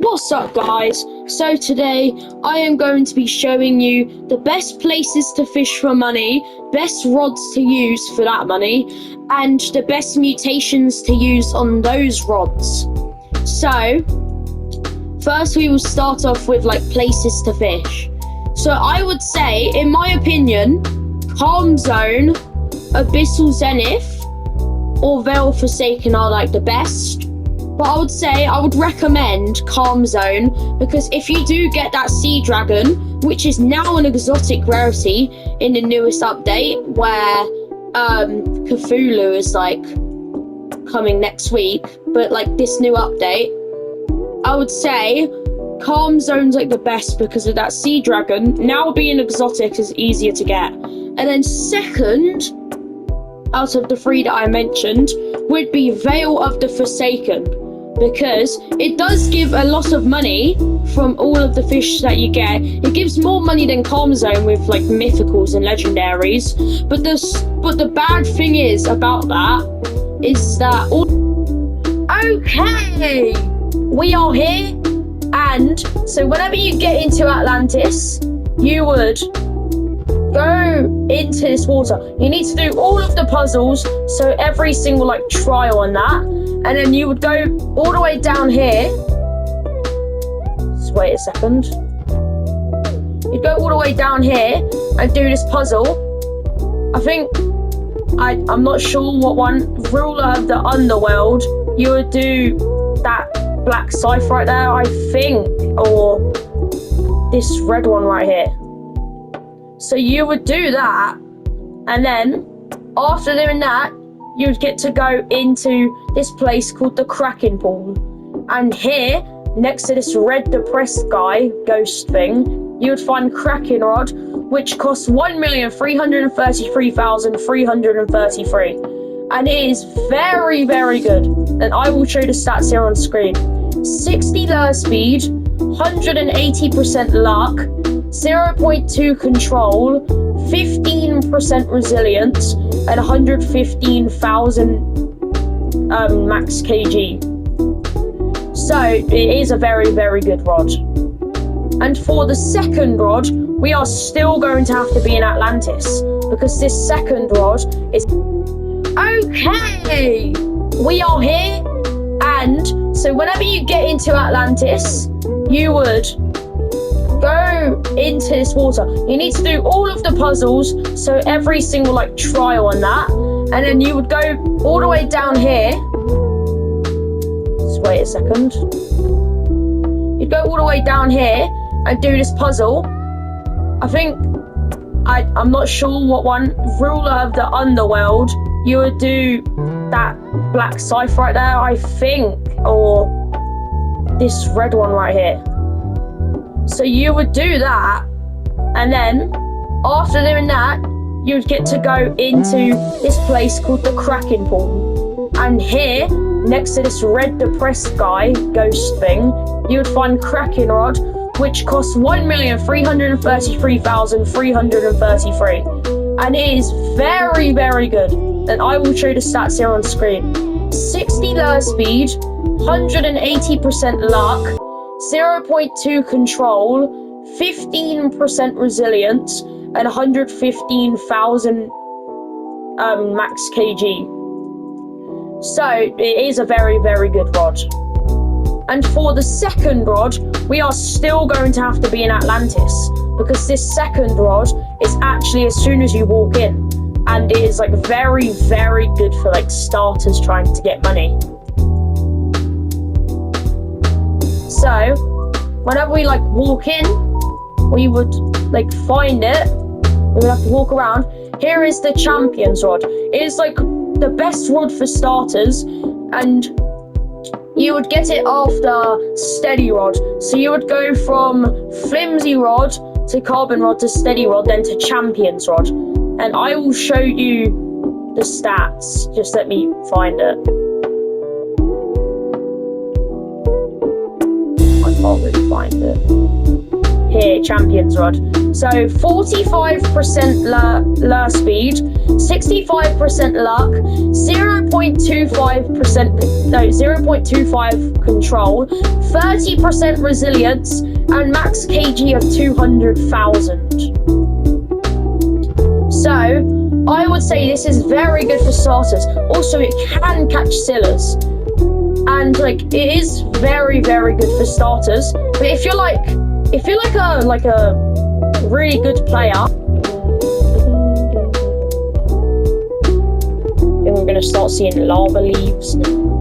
What's up, guys? So today I am going to be showing you the best places to fish for money, best rods to use for that money, and the best mutations to use on those rods. So first we will start off with places to fish. So I would say, in my opinion, Calm Zone, Abyssal Zenith, or Veil Forsaken are the best. But I would say I would recommend Calm Zone, because if you do get that sea dragon, which is now an exotic rarity in the newest update, where Cthulhu is coming next week, but this new update, I would say Calm Zone's the best because of that sea dragon. Now being exotic is easier to get. And then second, out of the three that I mentioned, would be Veil of the Forsaken, because it does give a lot of money from all of the fish that you get. It gives more money than Calm Zone with mythicals and legendaries. But the bad thing is about that is that okay, we are here, and so whenever you get into Atlantis, you would go into this water. You need to do all of the puzzles, so every single trial on that, and then you would go all the way down here. Just wait a second. You'd go all the way down here and do this puzzle. I think I'm not sure what one. Ruler of the Underworld. You would do that black scythe right there, I think, or this red one right here. So you would do that, and then after doing that, you would get to go into this place called the Kraken Pool. And here, next to this red depressed guy, ghost thing, you would find Kraken Rod, which costs 1,333,333. And it is very, very good. And I will show the stats here on screen. 60 lure speed, 180% luck, 0.2 control, 15% resilience, and 115,000 max kg. So it is a very, very good rod. And for the second rod, we are still going to have to be in Atlantis, because this second rod is okay. We are here, and so whenever you get into Atlantis, you would go into this water. You need to do all of the puzzles, so every single trial on that, and then you would go all the way down here. Just wait a second. You'd go all the way down here and do this puzzle. I think I'm not sure what one. Ruler of the Underworld. You would do that black scythe right there, I think, or this red one right here. So you would do that, and then after doing that, you would get to go into this place called the Kraken Pool. And here, next to this red depressed guy, ghost thing, you would find Kraken Rod, which costs 1,333,333. And it is very, very good. And I will show the stats here on screen. 60 lure speed, 180% luck, 0.2 control, 15% resilience, and 115,000 max kg. So it is a very, very good rod. And for the second rod, we are still going to have to be in Atlantis, because this second rod is actually as soon as you walk in, and it is very, very good for starters trying to get money. So whenever we walk in, we would find it. We would have to walk around. Here is the Champions Rod. It is the best rod for starters, and you would get it after Steady Rod. So you would go from Flimsy Rod to Carbon Rod to Steady Rod, then to Champions Rod. And I will show you the stats. Just let me find it. I can't really find it. here, Champions Rod. So 45% lure speed, 65% luck, 0.25 control, 30% resilience, and max kg of 200,000. So I would say this is very good for starters. Also, it can catch Scyllas. And like it is very, very good for starters. But if you're like a really good player, then we're gonna start seeing lava leaves now.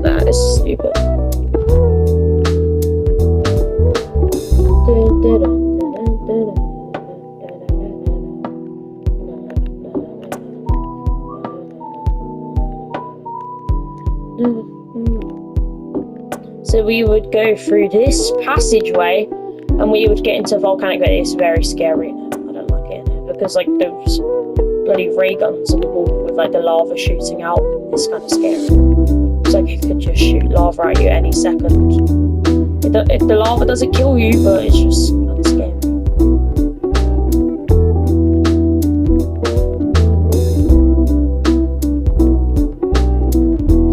That is stupid. So we would go through this passageway and we would get into volcanic bay. It's very scary. I don't like it because like those bloody ray guns on the wall with like the lava shooting out. It's kind of scary. It's like it could just shoot lava at you any second. If the lava doesn't kill you, but it's just kind of scary.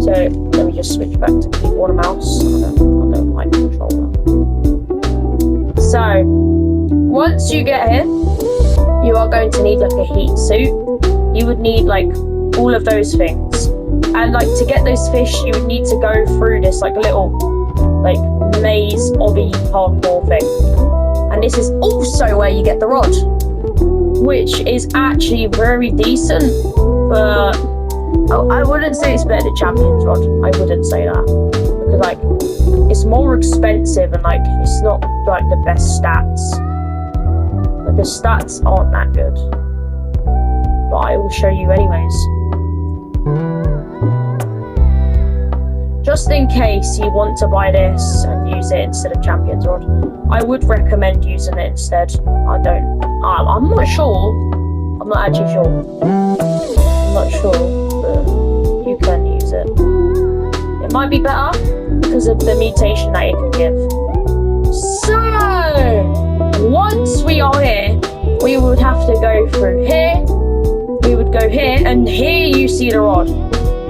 So let me just switch back to keyboard and mouse. I don't like controller. So once you get here, you are going to need like a heat suit. You would need like all of those things, and like to get those fish, you would need to go through this like little like maze obby parkour thing. And this is also where you get the rod, which is actually very decent, but I wouldn't say it's better than Champions Rod. I wouldn't say that. Because like it's more expensive and like it's not like the best stats. Like the stats aren't that good. But I will show you anyways. Just in case you want to buy this and use it instead of Champions Rod, I would recommend using it instead. I'm not sure. I'm not actually sure. I'm not sure. You can use it. It might be better because of the mutation that it can give. So once we are here, we would have to go through here. We would go here, and here you see the rod.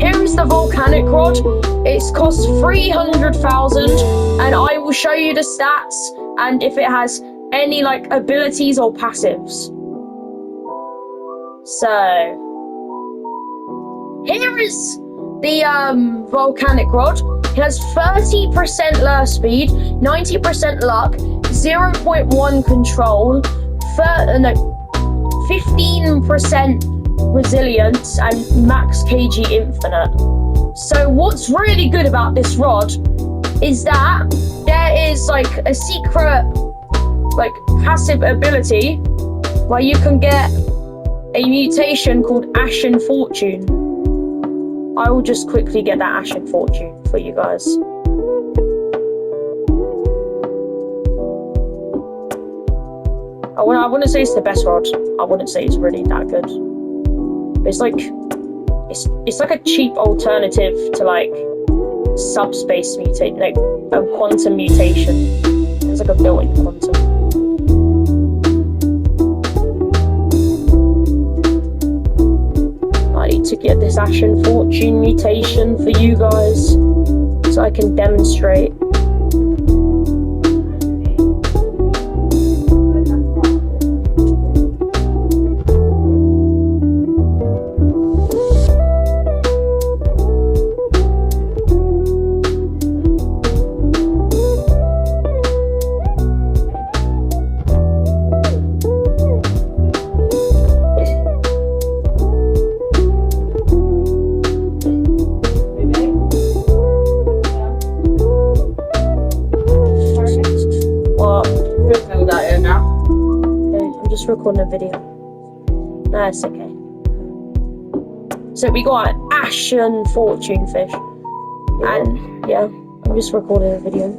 Here is the volcanic rod. It's cost 300,000, and I will show you the stats and if it has any like abilities or passives. So here is the volcanic rod. It has 30% lure speed, 90% luck, 0.1 control, 15% resilience, and max kg infinite. So what's really good about this rod is that there is like a secret like passive ability where you can get a mutation called Ashen Fortune. I will just quickly get that Ashen Fortune for you guys. I wouldn't say it's the best rod. I wouldn't say it's really that good. But it's like it's like a cheap alternative to like subspace mutation, like a quantum mutation. It's like a built-in quantum. I need to get this Ashen Fortune mutation for you guys so I can demonstrate. Recording a video. No, it's okay. So we got an Ashen Fortune fish. And yeah, I'm just recording a video.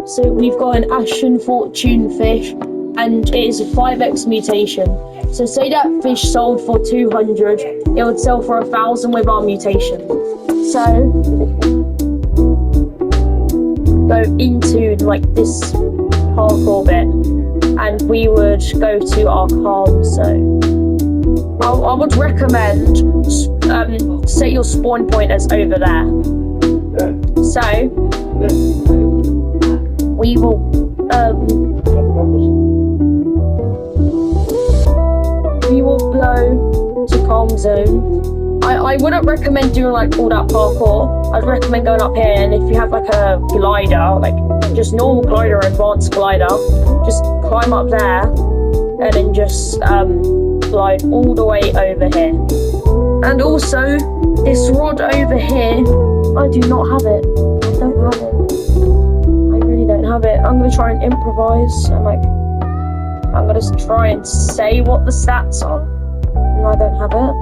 So we've got an Ashen Fortune fish and it is a 5x mutation. So say that fish sold for 200, it would sell for 1,000 with our mutation. So go into like this parkour bit, and we would go to our calm zone. I would recommend set your spawn point as over there. So we will go to calm zone. I wouldn't recommend doing like all that parkour. I'd recommend going up here, and if you have like a glider, like just normal glider or advanced glider, just climb up there and then just glide all the way over here. And also this rod over here, I do not have it. I don't have it. I really don't have it. I'm gonna try and improvise, and like I'm gonna try and say what the stats are, and I don't have it.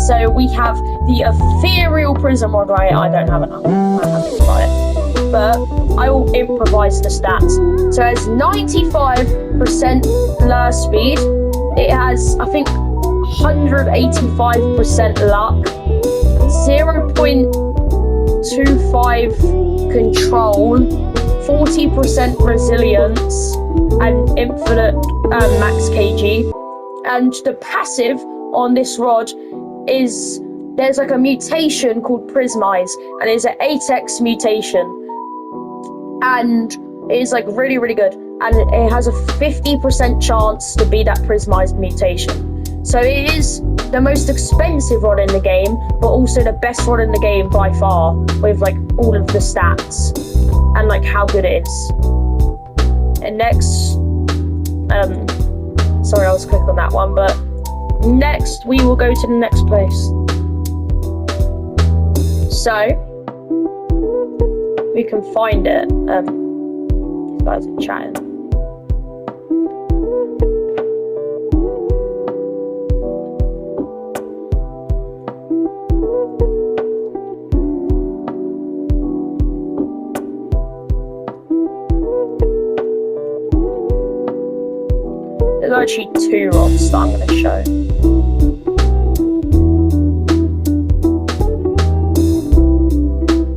So we have the ethereal prism rod, right? I don't have enough. I haven't got it. But I will improvise the stats. So it has 95% lure speed. It has, I think, 185% luck, 0.25 control, 40% resilience, and infinite max kg. And the passive on this rod is there's like a mutation called Prismize, and it's an 8x mutation, and it is like really, really good, and it has a 50% chance to be that Prismize mutation. So it is the most expensive rod in the game, but also the best rod in the game by far, with like all of the stats and like how good it is. And next, sorry, I was quick on that one, but next we will go to the next place. So we can find it. These guys are chatting. There's actually two rods that I'm going to show.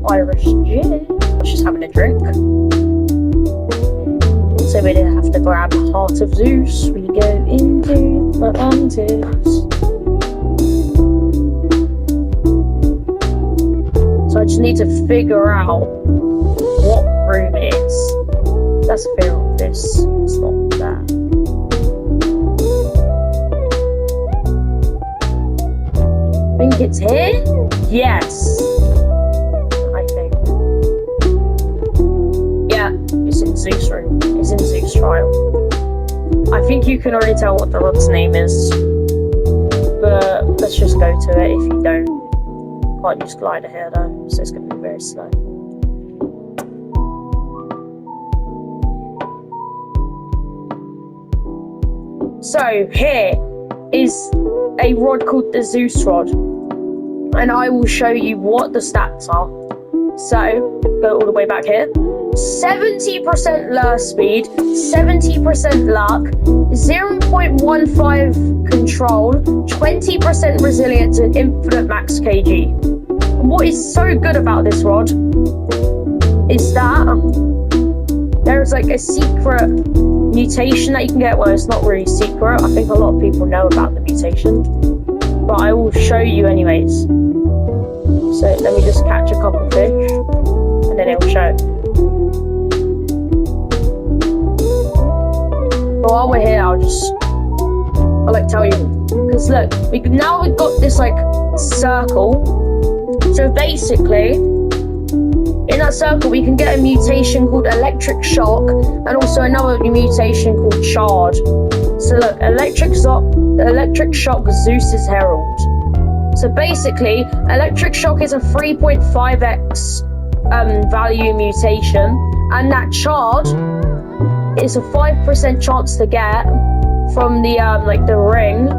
Irish gin. I was just having a drink. So we didn't have to grab the Heart of Zeus. We go into Atlantis. So I just need to figure out what room it is. That's a fear of this. It's not that. I think it's here? Yes. I think. Yeah, it's in Zeus room. It's in Zeus trial. I think you can already tell what the rod's name is. But let's just go to it if you don't. Can't use glider here though, so it's going to be very slow. So here is a rod called the Zeus rod, and I will show you what the stats are. So go all the way back here. 70% lure speed, 70% luck, 0.15 control, 20% resilience, and infinite max kg. And what is so good about this rod is that there's like a secret mutation that you can get. Well, it's not really secret. I think a lot of people know about the mutation, but I will show you anyways. So let me just catch a couple fish, and then it will show. But while we're here, I'll like tell you, because look, we've got this like circle. So basically, in that circle, we can get a mutation called Electric Shock, and also another mutation called Charge. So look, Electric Shock, Zeus's Herald. So basically, Electric Shock is a 3.5x value mutation, and that Charge is a 5% chance to get from the like the ring.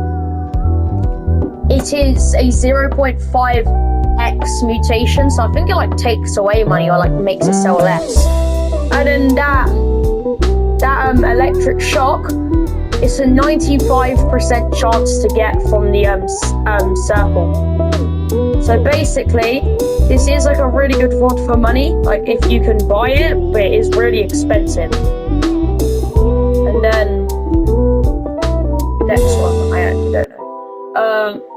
It is a 0.5x mutation, so I think it like takes away money or like makes it sell less. And then that Electric Shock it's a 95% chance to get from the circle. So basically, this is like a really good rod for money, like if you can buy it, but it is really expensive. And then next one, I actually don't know.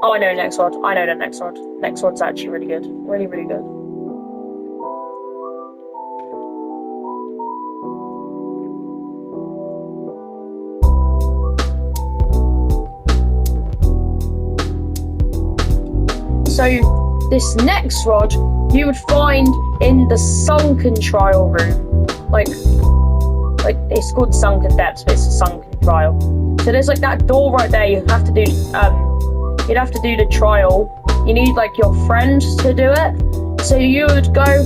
Oh, I know next rod. I know the next rod. Next rod's actually really good. Really, really good. So this next rod you would find in the sunken trial room. Like it's called sunken depths, but it's a sunken trial. So there's like that door right there. You have to do you'd have to do the trial. You need like your friend to do it. So you would go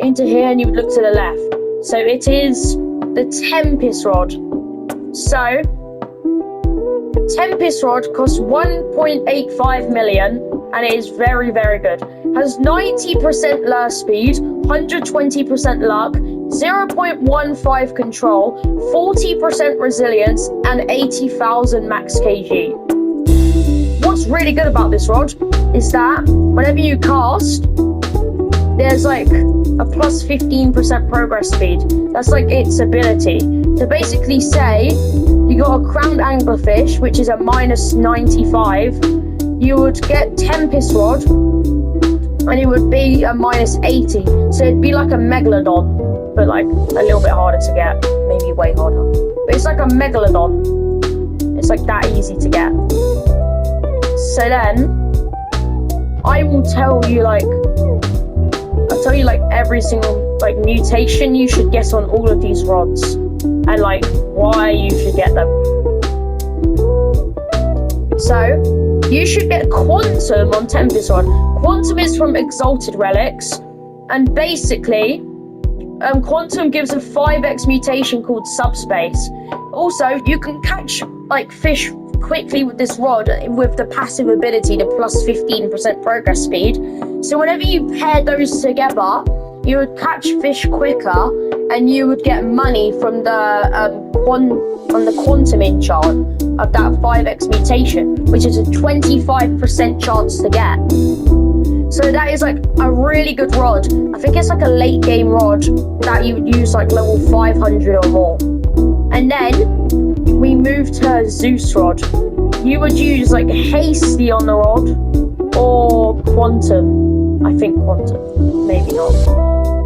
into here and you would look to the left. So it is the Tempest rod. So Tempest rod costs 1.85 million and it is very, very good. Has 90% lure speed, 120% luck, 0.15 control, 40% resilience, and 80,000 max kg. What's really good about this rod is that whenever you cast, there's like a plus 15% progress speed. That's like its ability. So basically say you got a crowned anglerfish, which is a minus 95, you would get Tempest rod, and it would be a minus 80. So it'd be like a megalodon, but like a little bit harder to get, maybe way harder. But it's like a megalodon. It's like that easy to get. So then I will tell you like every single like mutation you should get on all of these rods and like why you should get them. So you should get Quantum on Tempest rod. Quantum is from Exalted Relics, and basically Quantum gives a 5x mutation called Subspace. Also, you can catch like fish quickly with this rod with the passive ability, the plus 15% progress speed. So whenever you pair those together, you would catch fish quicker and you would get money from the Quantum enchant of that 5x mutation, which is a 25% chance to get. So that is like a really good rod. I think it's like a late game rod that you would use like level 500 or more. And then we move to Zeus rod. You would use like Hasty on the rod or Quantum. I think Quantum, maybe not.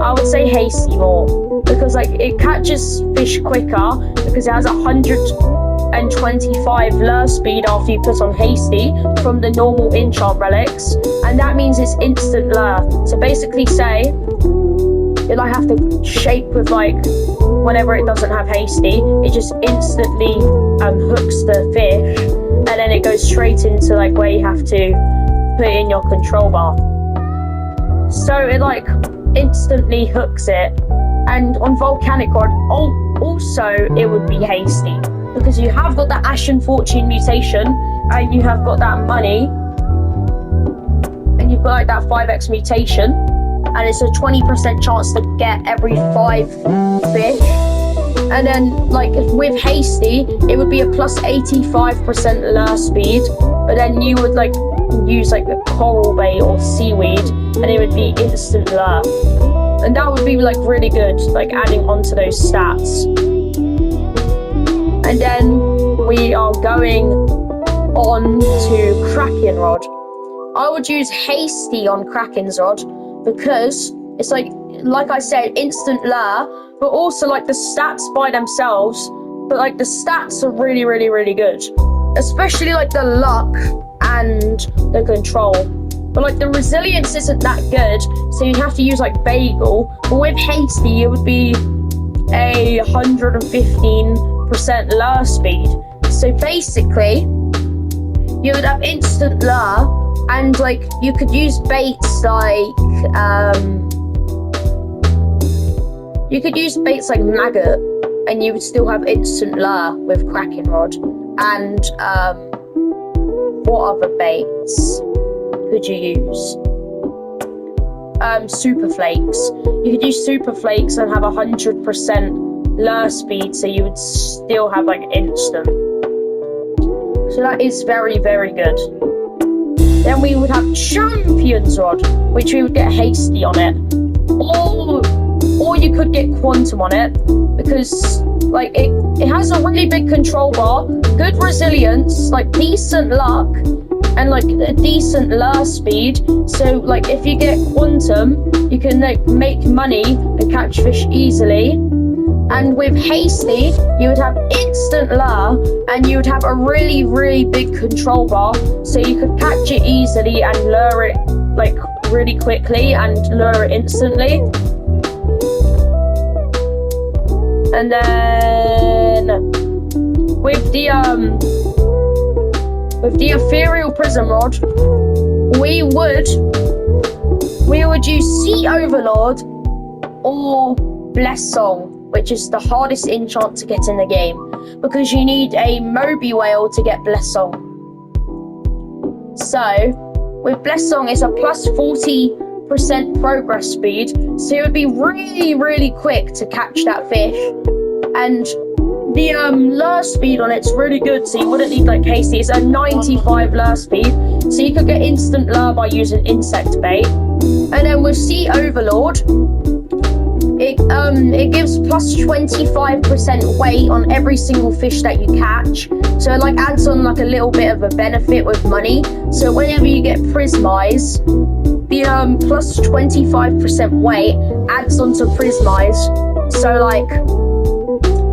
I would say Hasty more because like it catches fish quicker because it has 125 lure speed after you put on Hasty from the normal enchant relics, and that means it's instant lure. So basically say you'll like have to shake with like whenever it doesn't have Hasty, it just instantly hooks the fish, and then it goes straight into like where you have to put in your control bar. So it like instantly hooks it. And on Volcanic rod also it would be Hasty because you have got that Ashen Fortune mutation and you have got that money and you've got like that 5x mutation, and it's a 20% chance to get every 5 fish. And then like with Hasty it would be a plus 85% lure speed, but then you would like use like a coral bait or seaweed and it would be instant lure, and that would be like really good, like adding onto those stats. And then we are going on to Kraken rod. I would use Hasty on Kraken's rod because it's like I said, instant lure, but also like the stats by themselves, but like the stats are really, really, really good, especially like the luck and the control. But like the resilience isn't that good, so you'd have to use like Bagel. But with Hasty, it would be a 115% lure speed. So basically, you would have instant lure, and like you could use baits like maggot, and you would still have instant lure with Kraken rod. And what other baits could you use? Super Flakes. You could use Super Flakes and have 100% lure speed, so you would still have like instant. So that is very, very good. Then we would have Champion's Rod, which we would get Hasty on it. Or you could get Quantum on it, because like it has a really big control bar, good resilience, like decent luck, and like a decent lure speed. So like if you get Quantum, you can like make money and catch fish easily. And with Hasty, you would have instant lure, and you would have a really, really big control bar, so you could catch it easily and lure it like really quickly and lure it instantly. And then with the Ethereal Prism Rod, we would use Sea Overlord or Bless Song, which is the hardest enchant to get in the game, because you need a Moby Whale to get Bless Song. So, with Bless Song, it's a plus 40% progress speed, so it would be really, really quick to catch that fish. And the lure speed on it's really good, so you wouldn't need like Hasty. It's a 95 lure speed, so you could get instant lure by using insect bait. And then with Sea Overlord, it gives plus 25% weight on every single fish that you catch, so it like adds on like a little bit of a benefit with money. So whenever you get Prismize, the plus 25% weight adds on to Prismize. So like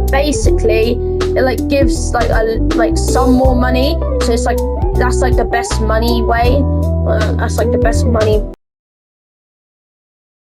basically it like gives like some more money. So it's like that's like the best money way. That's like the best money